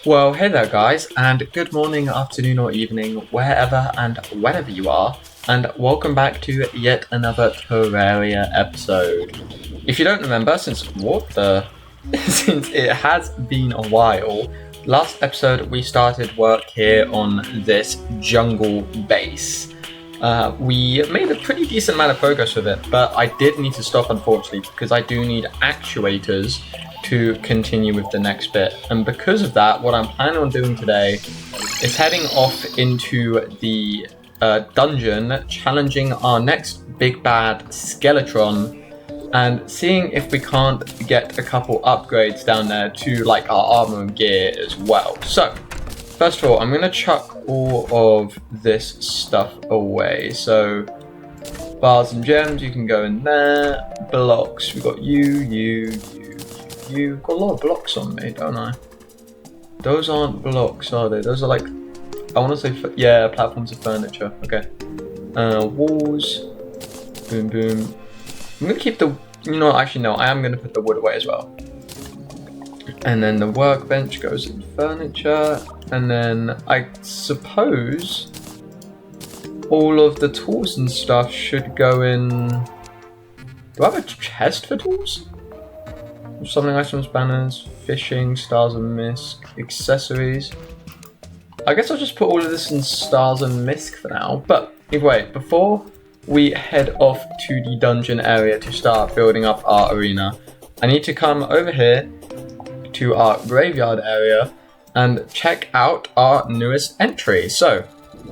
Well, hey there guys, and good morning, afternoon or evening, wherever and whenever you are, and welcome back to yet another Terraria episode. If you don't remember, since it has been a while, last episode we started work here on this jungle base. We made a pretty decent amount of progress with it, but I did need to stop unfortunately because I do need actuators to continue with the next bit, and because of that what I'm planning on doing today is heading off into the dungeon, challenging our next big bad Skeletron and seeing if we can't get a couple upgrades down there to like our armor and gear as well. So first of all, I'm gonna chuck all of this stuff away. So bars and gems, you can go in there. Blocks, we got you. Got a lot of blocks on me, don't I? Those aren't blocks, are they? Those are like, I want to say, yeah, platforms of furniture. Okay. Walls. Boom, boom. I'm gonna keep the, actually no, I am gonna put the wood away as well. And then the workbench goes in furniture. And then I suppose all of the tools and stuff should go in. Do I have a chest for tools? Summoning items, banners, fishing, stars and mist, accessories. I guess I'll just put all of this in stars and mist for now. But either way, before we head off to the dungeon area to start building up our arena, I need to come over here to our graveyard area and check out our newest entry. So,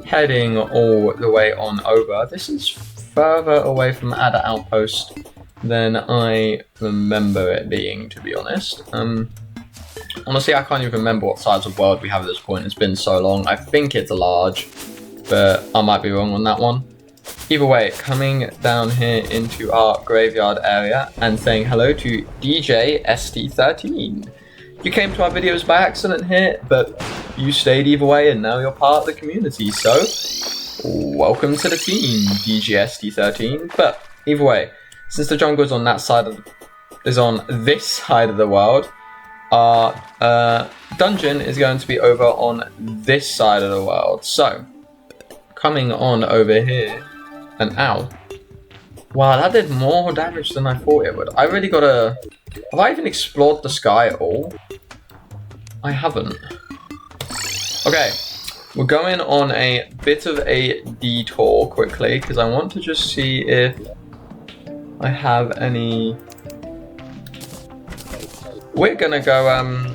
heading all the way on over. This is further away from the Adder Outpost than I remember it being, to be honest. Honestly, I can't even remember what size of world we have at this point. It's been so long. I think it's large, but I might be wrong on that one. Either way, coming down here into our graveyard area and saying hello to DJ ST13. You came to our videos by accident here, but you stayed either way and now you're part of the community. So, welcome to the team, DJ ST13. But either way, since the jungle is on that side is on this side of the world, our dungeon is going to be over on this side of the world. So, coming on over here, and ow. Wow, that did more damage than I thought it would. I really gotta... Have I even explored the sky at all? I haven't. Okay, we're going on a bit of a detour quickly, because I want to just see if I have any... We're gonna go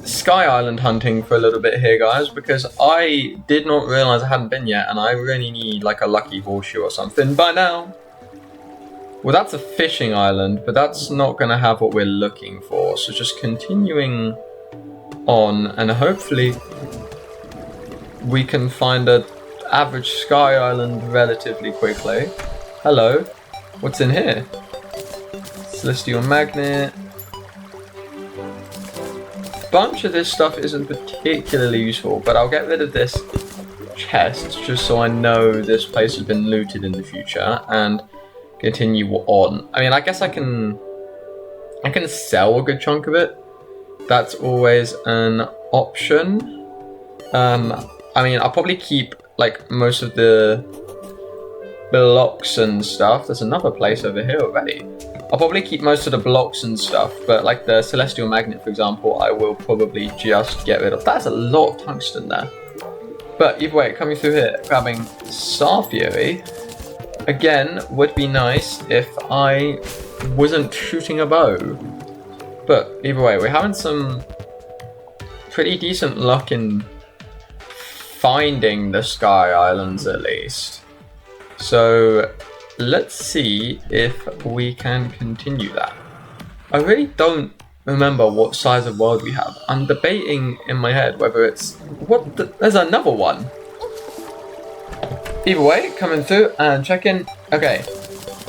Sky Island hunting for a little bit here, guys, because I did not realize I hadn't been yet, and I really need like a lucky horseshoe or something by now. Well, that's a fishing island, but that's not gonna have what we're looking for. So just continuing on, and hopefully we can find an average Sky Island relatively quickly. Hello, what's in here? Celestial magnet. A bunch of this stuff isn't particularly useful, but I'll get rid of this chest just so I know this place has been looted in the future and continue on. I mean, I guess I can sell a good chunk of it. That's always an option. I mean, I'll probably keep like most of the blocks and stuff. There's another place over here already. I'll probably keep most of the blocks and stuff, but like the celestial magnet, for example, I will probably just get rid of. That's a lot of tungsten there. But either way, coming through here, grabbing Star Fury, again, would be nice if I wasn't shooting a bow. But either way, we're having some pretty decent luck in finding the Sky Islands at least. So let's see if we can continue that. I really don't remember what size of world we have. I'm debating in my head whether it's... There's another one. Either way, coming through and checking. Okay,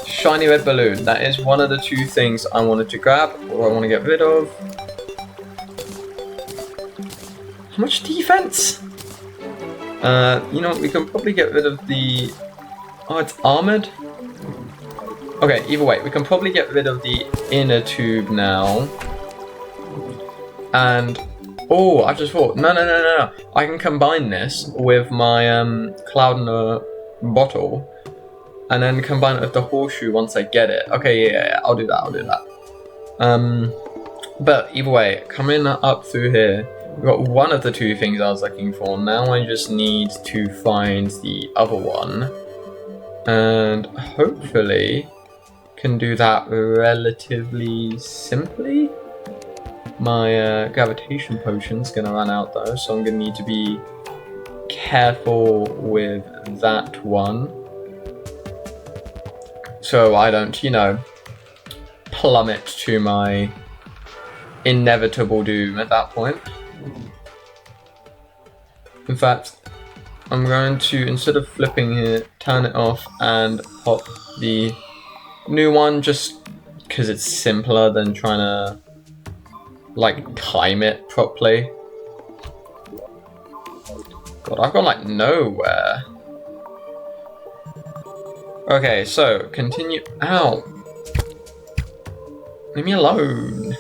shiny red balloon. That is one of the two things I wanted to grab or I want to get rid of. How much defense? You know what, we can probably get rid of the... Oh, it's armored? Okay, either way, we can probably get rid of the inner tube now. And Oh, I just thought, no. I can combine this with my cloud in a bottle, and then combine it with the horseshoe once I get it. Okay, yeah, I'll do that. But either way, coming up through here, we've got one of the two things I was looking for. Now I just need to find the other one, and hopefully can do that relatively simply. My gravitation potion's gonna run out though, so I'm gonna need to be careful with that one, so I don't, you know, plummet to my inevitable doom at that point. In fact, I'm going to, instead of flipping here, turn it off and pop the new one, just because it's simpler than trying to like time it properly. God, I've gone like nowhere. Okay, so continue. Ow! Leave me alone.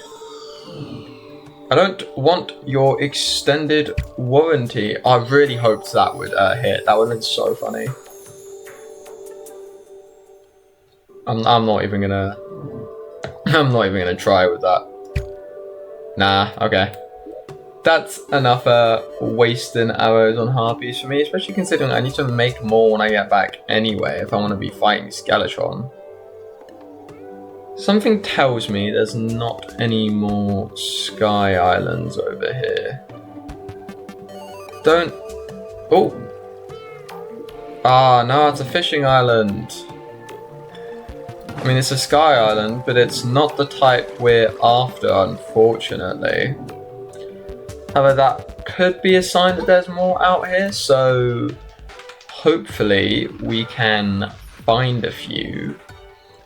I don't want your extended warranty. I really hoped that would hit. That would have been so funny. I'm not even gonna try with that. Nah, okay. That's enough wasting arrows on harpies for me, especially considering I need to make more when I get back anyway if I want to be fighting Skeletron. Something tells me there's not any more sky islands over here. Don't... Oh! Ah, no, it's a fishing island. I mean, it's a sky island, but it's not the type we're after, unfortunately. However, that could be a sign that there's more out here, so hopefully we can find a few.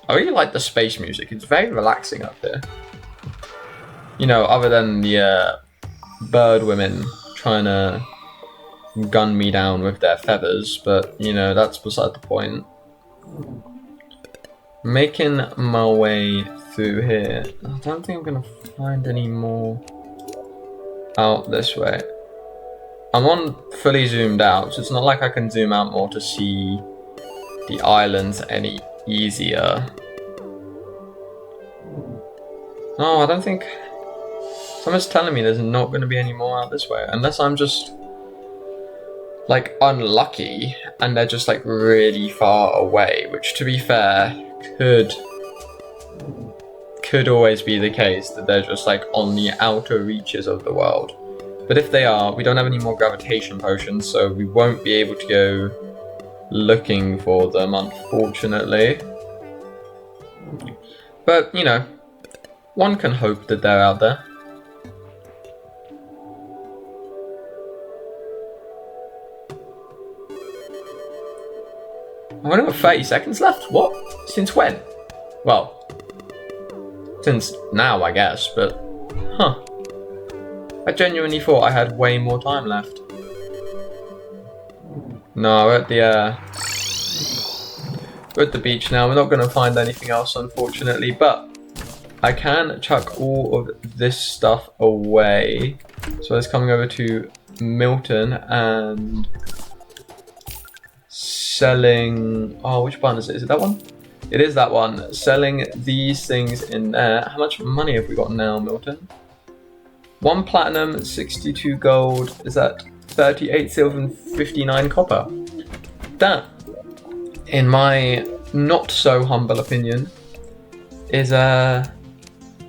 I really like the space music. It's very relaxing up here. You know, other than the bird women trying to gun me down with their feathers, but you know, that's beside the point. Making my way through here. I don't think I'm gonna find any more out this way. I'm on fully zoomed out, so it's not like I can zoom out more to see the islands any easier. No, I don't think... Someone's telling me there's not going to be any more out this way, unless I'm just like unlucky and they're just like really far away, which to be fair could always be the case, that they're just like on the outer reaches of the world. But if they are, we don't have any more gravitation potions, so we won't be able to go looking for them, unfortunately. But, you know, one can hope that they're out there. I've only got 30 seconds left? What? Since when? Well, since now, I guess, but... Huh. I genuinely thought I had way more time left. No, we're at the beach now. We're not going to find anything else, unfortunately, but I can chuck all of this stuff away. So it's coming over to Milton and selling... Oh, which button is it? Is it that one? It is that one. Selling these things in there. How much money have we got now, Milton? 1 platinum, 62 gold. Is that 38 silver and 59 copper? That, in my not so humble opinion, is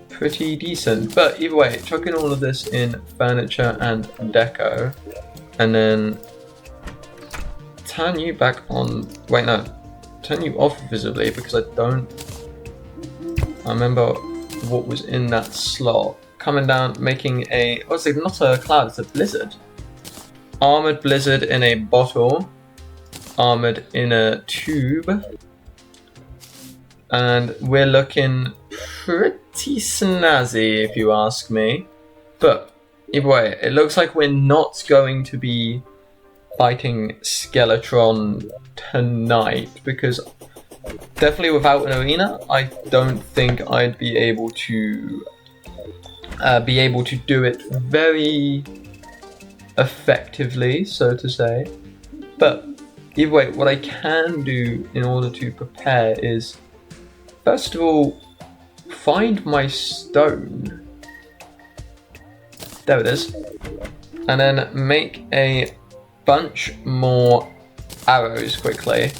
pretty decent. But either way, chucking all of this in furniture and deco, and then turn you back on. Wait, no, turn you off visibly because I remember what was in that slot. Coming down, making a, oh, it's not a cloud, it's a blizzard. Armored blizzard in a bottle, armored in a tube, and we're looking pretty snazzy if you ask me. But either way, it looks like we're not going to be fighting Skeletron tonight, because definitely without an arena, I don't think I'd be able to be able to do it very effectively, so to say. But either way, what I can do in order to prepare is, first of all, find my stone. There it is. And then make a bunch more arrows quickly.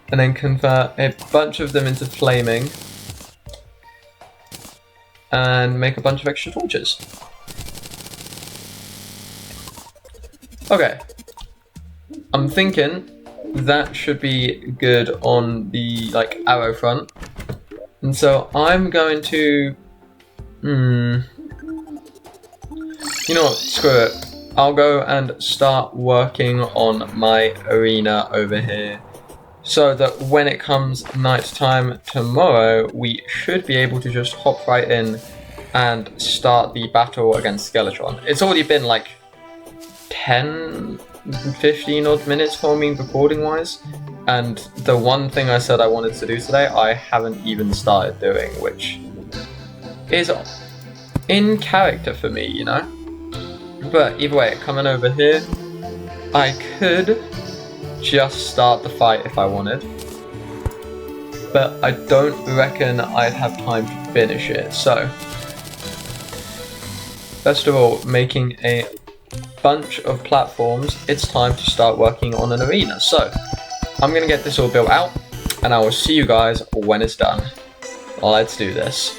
And then convert a bunch of them into flaming. And make a bunch of extra torches. Okay. I'm thinking that should be good on the arrow front. And so I'm going to you know what, screw it. I'll go and start working on my arena over here, so that when it comes night time tomorrow, we should be able to just hop right in and start the battle against Skeletron. It's already been like 10, 15 odd minutes for me recording wise, and the one thing I said I wanted to do today, I haven't even started doing, which is in character for me, you know? But either way, coming over here, I could just start the fight if I wanted, but I don't reckon I'd have time to finish it. So first of all, making a bunch of platforms, it's time to start working on an arena. So I'm gonna get this all built out, and I will see you guys when it's done. Let's do this.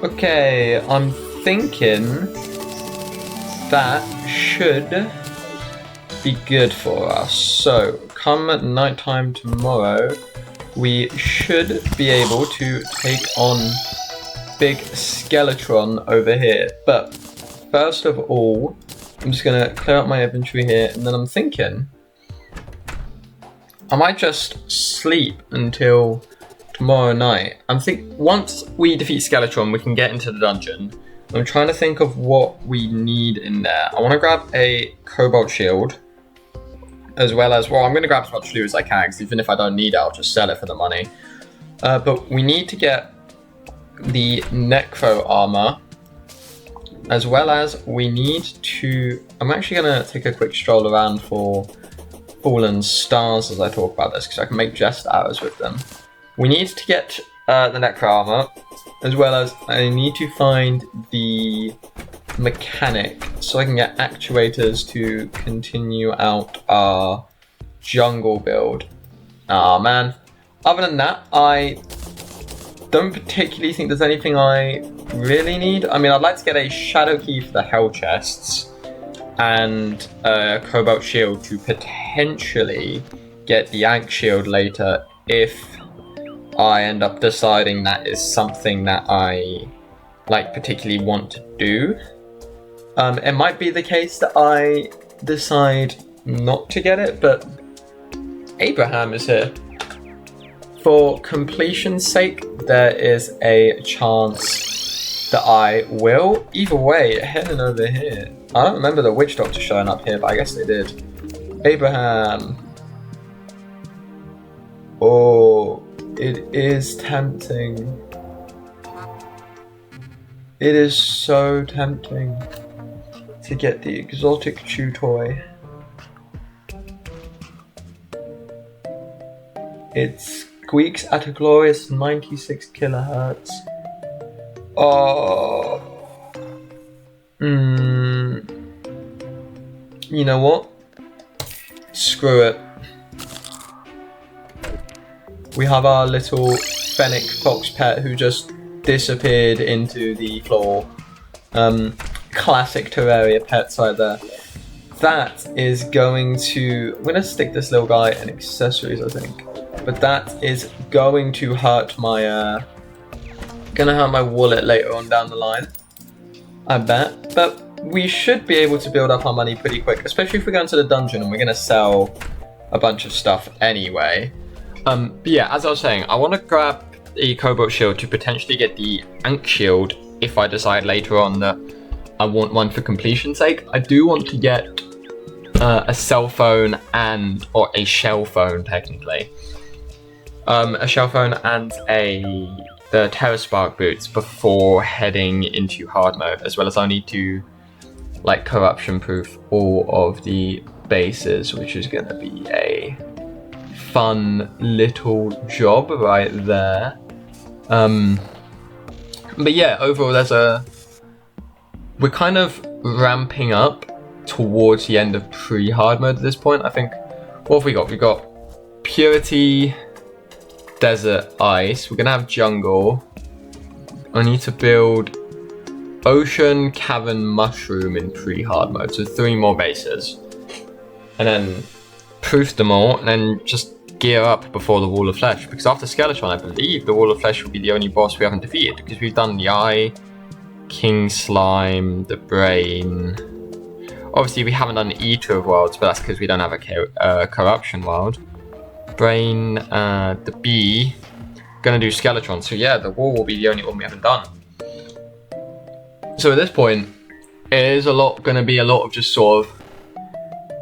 Okay, I'm thinking that should be good for us. So, come nighttime tomorrow, we should be able to take on big Skeletron over here. But first of all, I'm just gonna clear up my inventory here, and then I'm thinking I might just sleep until tomorrow night. Once we defeat Skeletron, we can get into the dungeon. I'm trying to think of what we need in there. I want to grab a cobalt shield, as well as, well, I'm going to grab as much loot as I can, because even if I don't need it, I'll just sell it for the money. But we need to get the necro armor, as well as we need to, I'm actually going to take a quick stroll around for fallen stars as I talk about this, because I can make jest arrows with them. We need to get the necro armor, as well as I need to find the mechanic so I can get actuators to continue out our jungle build. Ah man. Other than that, I don't particularly think there's anything I really need. I mean, I'd like to get a shadow key for the hell chests and a cobalt shield to potentially get the Ankh shield later if I end up deciding that is something that I particularly want to do. It might be the case that I decide not to get it, but Abraham is here. For completion's sake, there is a chance that I will. Either way, heading over here. I don't remember the witch doctor showing up here, but I guess they did. Abraham. Oh, it is tempting. It is so tempting to get the exotic chew toy. It squeaks at a glorious 96 kilohertz. Oh. You know what? Screw it. We have our little fennec fox pet who just disappeared into the floor. Classic Terraria pets right there. That is going to... I'm going to stick this little guy in accessories, I think. But that is going to hurt my... gonna hurt my wallet later on down the line. I bet. But we should be able to build up our money pretty quick. Especially if we go into the dungeon and we're going to sell a bunch of stuff anyway. But yeah, as I was saying, I want to grab the Cobalt Shield to potentially get the Ankh Shield if I decide later on that I want one for completion's sake. I do want to get a cell phone or a shell phone technically. A shell phone and the Terra Spark boots before heading into hard mode, as well as I need to like corruption proof all of the bases, which is going to be a fun little job right there. But yeah, overall we're kind of ramping up towards the end of pre-hard mode at this point. I think, what have we got? We've got Purity, Desert, Ice. We're gonna have Jungle. I need to build Ocean, Cavern, Mushroom in pre-hard mode. So 3 more bases. And then proof them all, and then just gear up before the Wall of Flesh. Because after Skeletron, I believe the Wall of Flesh will be the only boss we haven't defeated. Because we've done the Eye, King Slime, the Brain. Obviously, we haven't done the Eater of Worlds, but that's because we don't have a Corruption World. Brain, the Bee. Gonna do Skeletron. So yeah, the Wall will be the only one we haven't done. So at this point, it is gonna be a lot of just sort of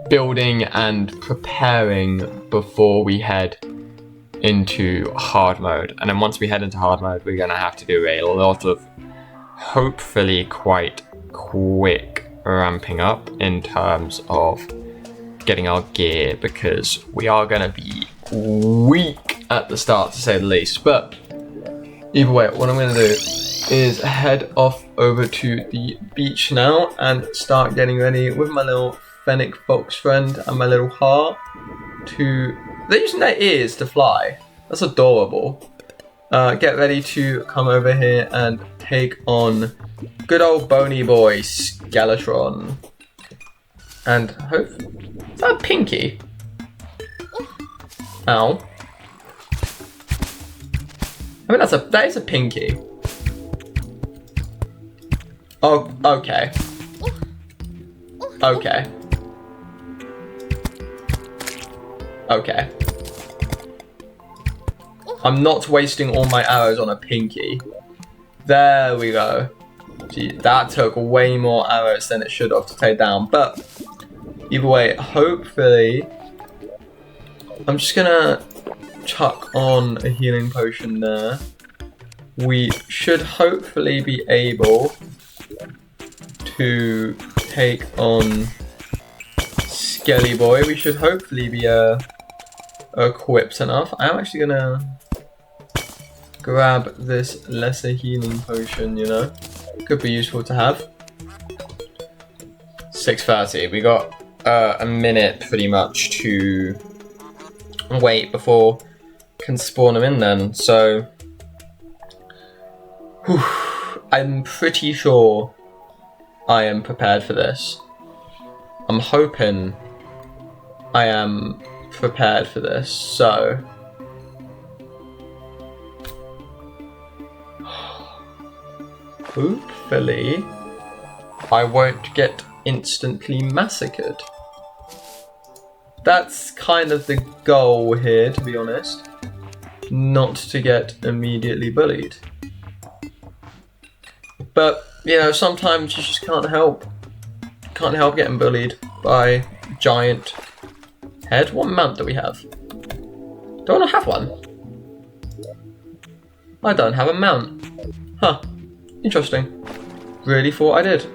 building and preparing before we head into hard mode. And then once we head into hard mode, we're gonna have to do a lot of hopefully quite quick ramping up in terms of getting our gear, because we are gonna be weak at the start, to say the least. But either way, what I'm gonna do is head off over to the beach now and start getting ready with my little fennec fox friend and my little heart they're using their ears to fly. That's adorable. Get ready to come over here and take on good old bony boy Skeletron. And is that a pinky? Ow. I mean, that is a pinky. Oh, okay. Okay. Okay. I'm not wasting all my arrows on a pinky. There we go. Gee, that took way more arrows than it should have to take down. But either way, hopefully, I'm just gonna chuck on a healing potion there. We should hopefully be able to take on Skelly Boy. We should hopefully be equipped enough. I'm actually gonna grab this lesser healing potion, you know. Could be useful to have. 6:30. We got a minute pretty much to wait before can spawn them in then. So I'm pretty sure I am prepared for this. I'm hoping I am prepared for this, so hopefully I won't get instantly massacred. That's kind of the goal here, to be honest. Not to get immediately bullied. But, you know, sometimes you just can't help getting bullied by giant head. What mount do we have? Do I not have one? I don't have a mount. Huh. Interesting. really thought I did.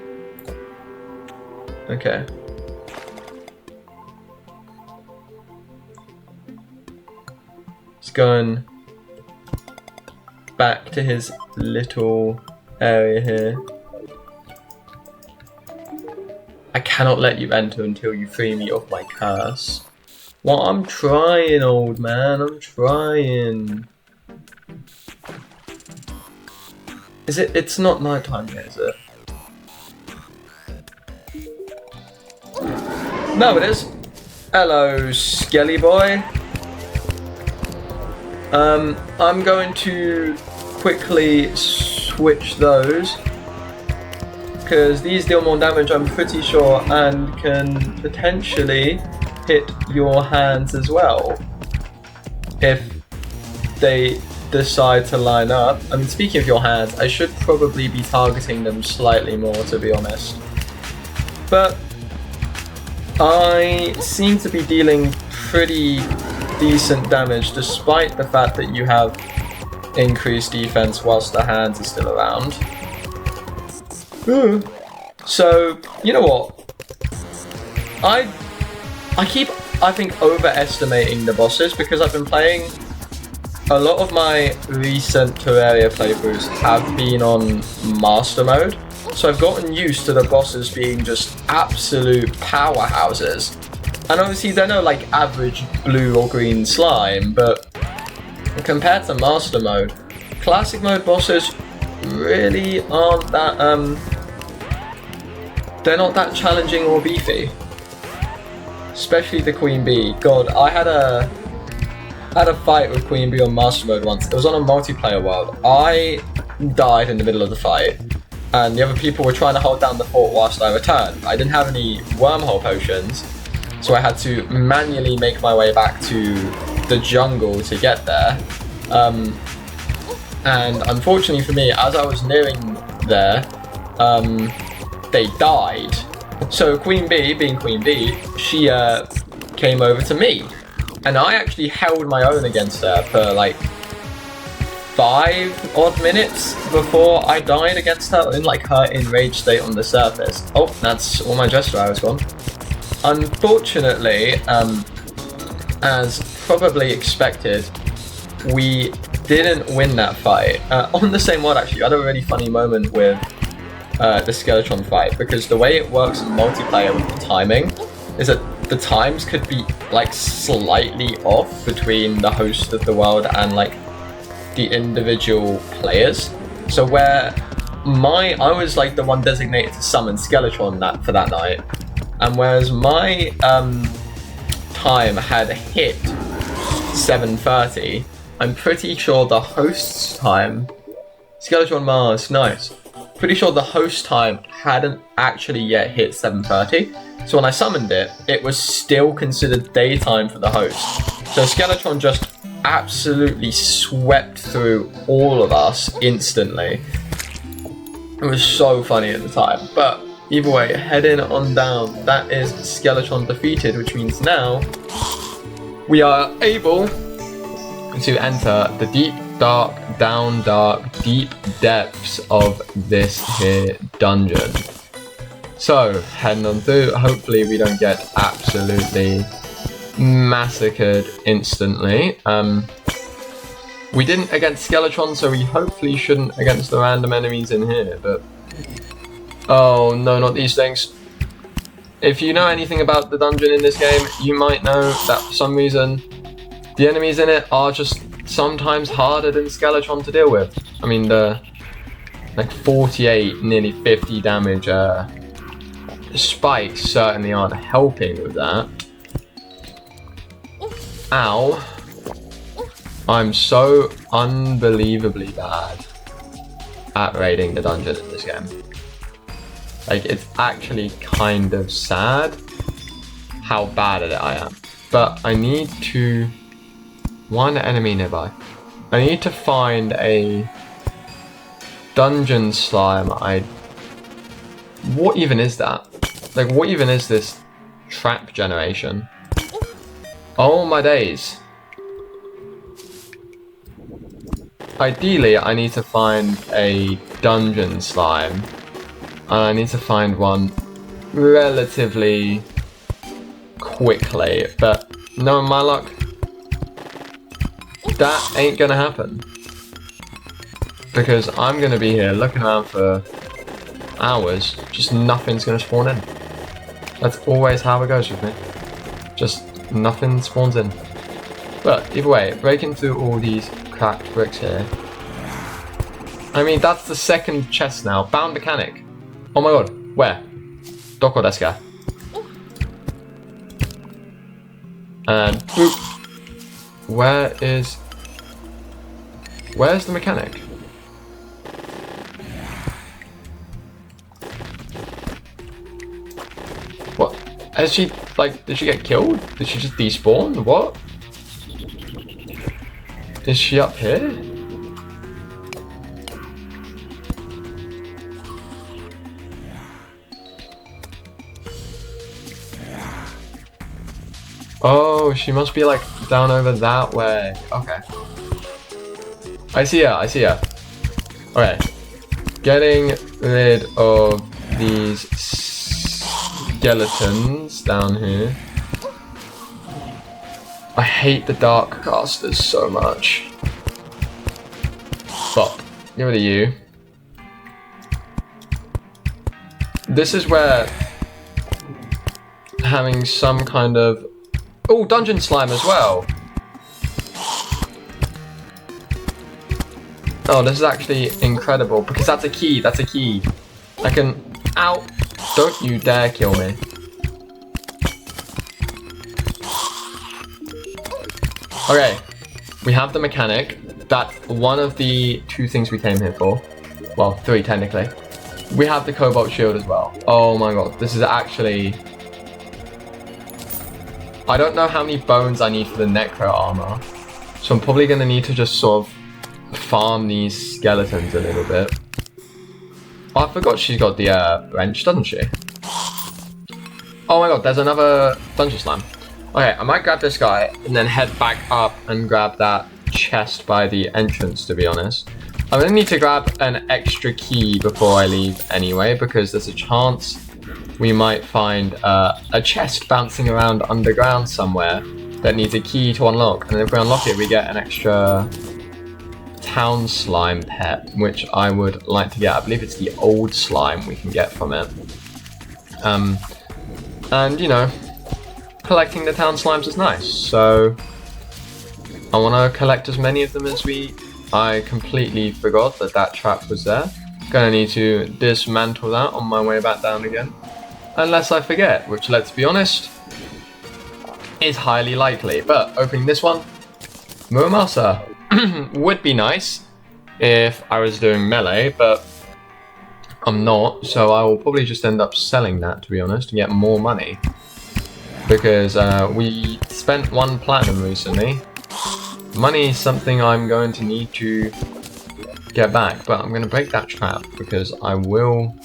Okay. He's going back to his little area here. I cannot let you enter until you free me of my curse. Well, I'm trying, old man, I'm trying. Is it? It's not nighttime yet, is it? No, it is. Hello, Skelly boy. I'm going to quickly switch those because these deal more damage, I'm pretty sure, and can potentially hit your hands as well if they decide to line up. I mean, speaking of your hands, I should probably be targeting them slightly more, to be honest. But I seem to be dealing pretty decent damage despite the fact that you have increased defense whilst the hands are still around. So, you know what? I keep, I think, overestimating the bosses because I've been playing a lot of my recent Terraria playthroughs have been on Master Mode. So I've gotten used to the bosses being just absolute powerhouses. And obviously they're no like average blue or green slime, but compared to Master Mode, Classic Mode bosses really aren't that, they're not that challenging or beefy. Especially the Queen Bee. God, I had a fight with Queen Bee on Master Mode once. It was on a multiplayer world. I died in the middle of the fight, and the other people were trying to hold down the fort whilst I returned. I didn't have any wormhole potions, so I had to manually make my way back to the jungle to get there. And unfortunately for me, as I was nearing there, they died. So Queen Bee, being Queen Bee, she came over to me. And I actually held my own against her for like 5 odd minutes before I died against her in like her enraged state on the surface. Oh, that's all my gesture I was gone. Unfortunately, as probably expected, we didn't win that fight. On the same world actually, I had a really funny moment with the Skeletron fight because the way it works in multiplayer with the timing is that the times could be like slightly off between the host of the world and like the individual players. So where I was like the one designated to summon Skeletron for that night, and whereas my time had hit 7:30, I'm pretty sure the host's time, Skeletron Mars, nice. Pretty sure the host time hadn't actually yet hit 7:30. So when I summoned it, it was still considered daytime for the host. So Skeletron just absolutely swept through all of us instantly. It was so funny at the time. But either way, heading on down, that is Skeletron defeated, which means now we are able to enter the deep, dark, deep depths of this here dungeon. So, heading on through, hopefully we don't get absolutely massacred instantly. We didn't against Skeletron, so we hopefully shouldn't against the random enemies in here, but... Oh, no, not these things. If you know anything about the dungeon in this game, you might know that for some reason, the enemies in it are just sometimes harder than Skeletron to deal with. I mean, the like 48, nearly 50 damage spikes certainly aren't helping with that. Ow. I'm so unbelievably bad at raiding the dungeon in this game. Like, it's actually kind of sad how bad at it I am. But I need to... One enemy nearby. I need to find a dungeon slime. What even is that? Like, what even is this trap generation? Oh my days. Ideally, I need to find a dungeon slime And I need to find one relatively quickly, but knowing my luck, that ain't gonna happen. Because I'm gonna be here looking around for hours, just nothing's gonna spawn in. That's always how it goes with me. Just nothing spawns in. But either way, breaking through all these cracked bricks here. I mean, that's the second chest now. Bound mechanic. Oh my god, where? Doko desu ka? And boop. Where's the mechanic? What? Has she, like, did she get killed? Did she just despawn? What? Is she up here? Oh, she must be like down over that way. Okay. I see her. Okay. Getting rid of these skeletons down here. I hate the dark casters so much. But, get rid of you. This is where having some kind of... Oh, dungeon slime as well. Oh, this is actually incredible because that's a key. I can... Ow! Don't you dare kill me. Okay, we have the mechanic. That's one of the 2 things we came here for. Well, 3 technically. We have the cobalt shield as well. Oh my god, this is actually... I don't know how many bones I need for the necro armor. So I'm probably going to need to just sort of farm these skeletons a little bit. Oh, I forgot she's got the wrench, doesn't she? Oh my god, there's another dungeon slime. Okay, I might grab this guy and then head back up and grab that chest by the entrance, to be honest. I'm going to need to grab an extra key before I leave anyway, because there's a chance we might find a chest bouncing around underground somewhere that needs a key to unlock. And if we unlock it, we get an extra town slime pet, which I would like to get. I believe it's the old slime we can get from it. And, you know, collecting the town slimes is nice. So I want to collect as many of them as I completely forgot that trap was there. Gonna need to dismantle that on my way back down again. Unless I forget, which, let's be honest, is highly likely. But opening this one, Muramasa would be nice if I was doing melee, but I'm not, so I will probably just end up selling that, to be honest, to get more money. Because we spent 1 platinum recently. Money is something I'm going to need to get back, but I'm going to break that trap because I will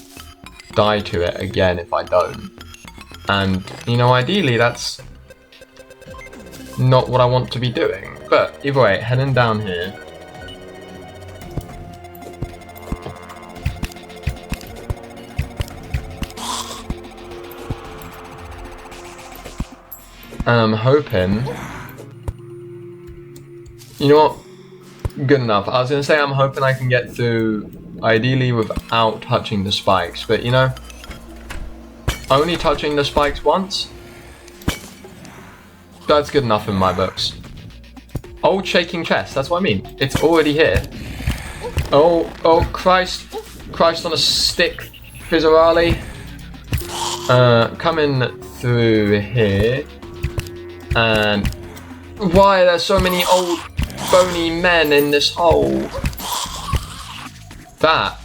die to it again if I don't. And, you know, ideally that's not what I want to be doing. But either way, heading down here. And I'm hoping... You know what? Good enough. I was going to say I'm hoping I can get through, ideally without touching the spikes. But, you know, only touching the spikes once, that's good enough in my books. Old shaking chest, that's what I mean. It's already here. Oh, Christ. Christ on a stick, Fizzarali. Coming through here. And why are there so many old bony men in this hole? That,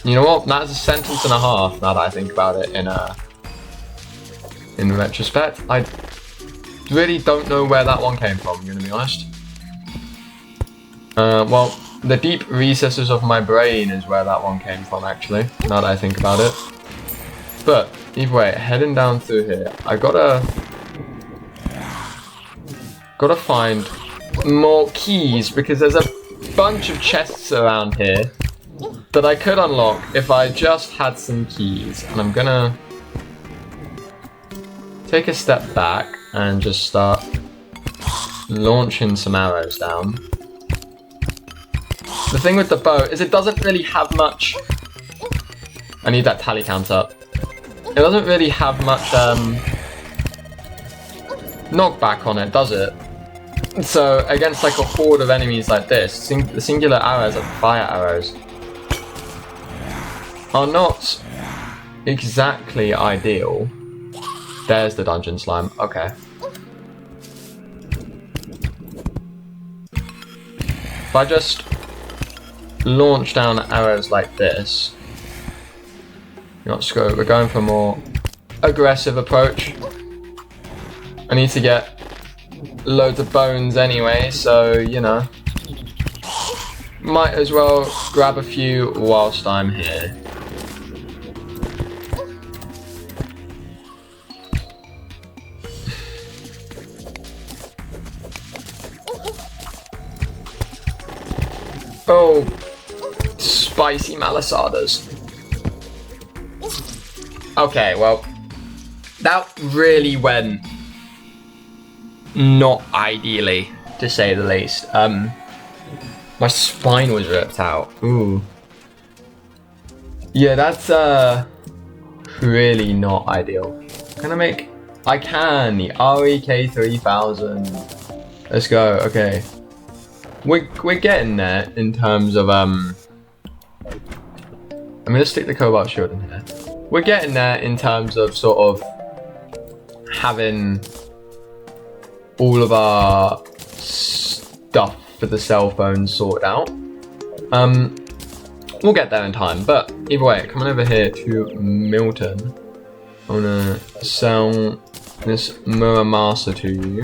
you know what? That's a sentence and a half. Now that I think about it, in retrospect, I really don't know where that one came from. I'm gonna be honest. Well, the deep recesses of my brain is where that one came from. Actually, now that I think about it. But either way, heading down through here, I gotta find more keys because there's a bunch of chests around here that I could unlock if I just had some keys. And I'm gonna take a step back and just start launching some arrows down. The thing with the bow is it doesn't really have much... I need that tally count up. It doesn't really have much knockback on it, does it? So against like a horde of enemies like this, the singular arrows, like fire arrows, are not exactly ideal. There's the dungeon slime. Okay. If I just launch down arrows like this, not screw it, we're going for a more aggressive approach. I need to get loads of bones anyway, so you know, might as well grab a few whilst I'm here. Oh, spicy malasadas. Okay, well, that really went not ideally, to say the least. My spine was ripped out. Ooh. Yeah, that's really not ideal. Can I make... I can! The REK 3000. Let's go, okay. We're getting there in terms of, I'm gonna stick the cobalt shield in here. We're getting there in terms of sort of having all of our stuff for the cell phone sorted out. We'll get there in time, but either way, coming over here to Milton, I'm gonna sell this Muramasa to you.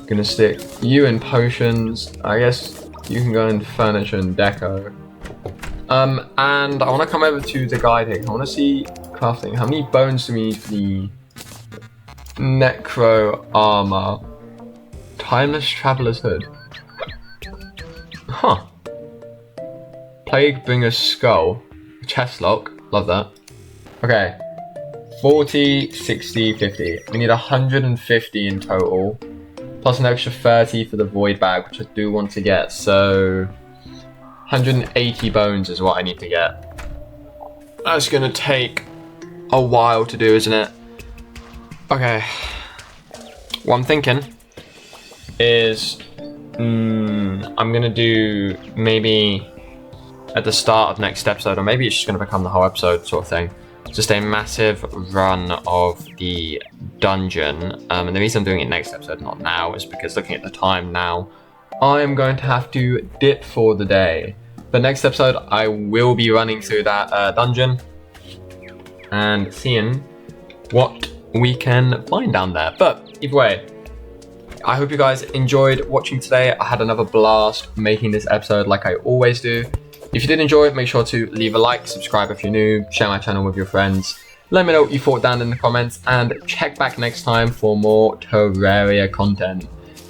Gonna stick you in potions. I guess you can go into furniture and deco. And I want to come over to the guiding. I want to see crafting. How many bones do we need for the necro armor? Timeless Traveler's Hood. Huh. Plague Bringer's Skull. Chest lock. Love that. Okay. 40, 60, 50. We need 150 in total. Plus an extra 30 for the void bag, which I do want to get. So 180 bones is what I need to get. That's gonna take a while to do, isn't it? Okay. What I'm thinking is I'm gonna do maybe at the start of next episode, or maybe it's just gonna become the whole episode sort of thing, just a massive run of the dungeon. And the reason I'm doing it next episode, not now, is because looking at the time now, I am going to have to dip for the day. But next episode, I will be running through that dungeon and seeing what we can find down there. But either way, I hope you guys enjoyed watching today. I had another blast making this episode like I always do. If you did enjoy it, make sure to leave a like, subscribe if you're new, share my channel with your friends. Let me know what you thought down in the comments, and check back next time for more Terraria content.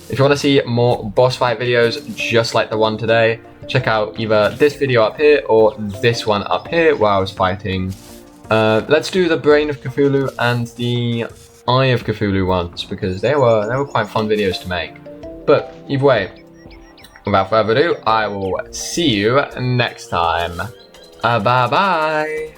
If you want to see more boss fight videos just like the one today, check out either this video up here or this one up here where I was fighting. Let's do the Brain of Cthulhu and the Eye of Cthulhu ones, because they were quite fun videos to make. But either way, without further ado, I will see you next time. Bye bye.